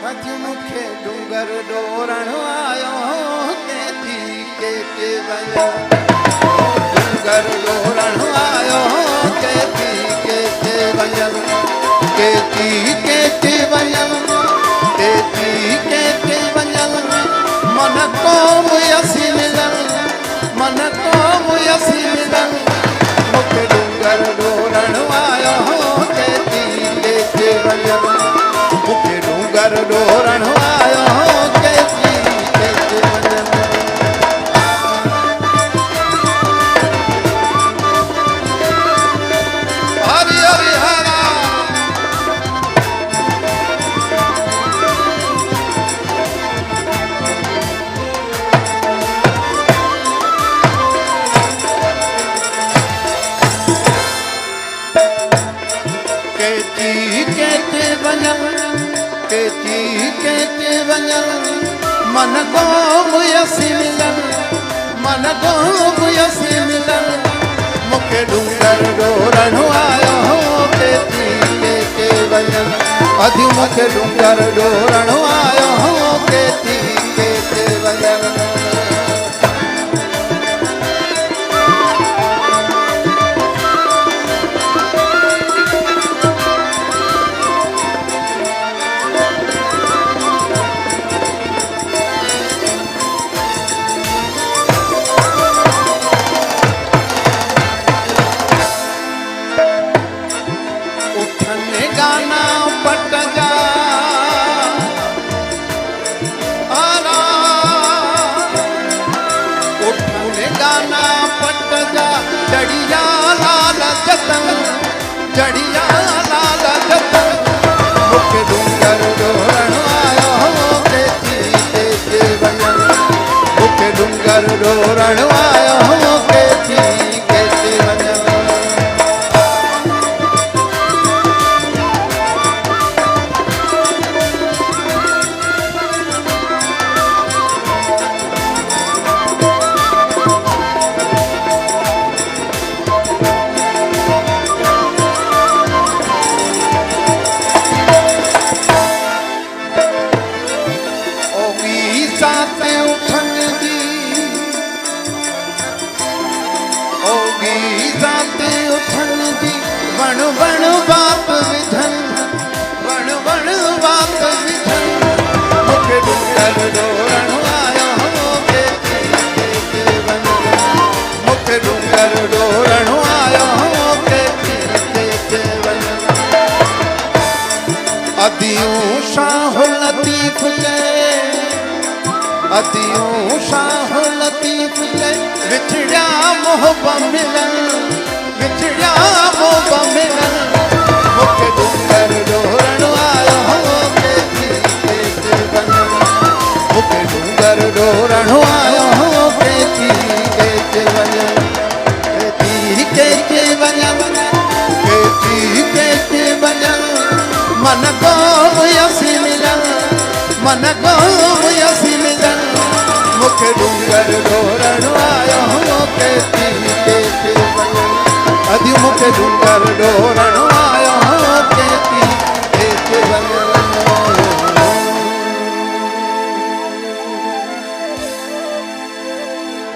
अॼु मूंखे डूंगर डोरण आयो के वञो डूंगर डोरण आयो के वञो के वञो मन को मुयसी मिलन मन को मुयसी मिलन मूंखे डूंगर डोरण आयो के वञो मूंखे डूंगर डोरण आयो के वञो हरि हरि हरा के वञो के वञो मन को मुयसी मिलन मन को मुयसी मिलन मूंखे डूंगर डोरण आयो के वञो अॼु मूंखे डूंगर डोरण आयो के वञो जड़िया लाल जतन मूंखे डूंगर डोरण आयो के वञो मूंखे डूंगर डोरण आयो के वञो वण बाप विधन वण बाप विधन मूंखे डूंगर डोरण आयो के वञो मूंखे डूंगर डोरण आयो के वञो अदियूं शाह लतीफ़ अदियूं शाह लतीफ़ विछड़िया मोहब मिलन विछड़िया मोहब मिलन मूंखे डूंगर डोरण आयो के वञो मूंखे डूंगर डोरण आयो के वञो के वञो के वञो मन को मुयसी मिलन मन को मुयसी मिलन मूंखे डूंगर डोरण आयो के वञो अॼु मूंखे डूंगर डोरण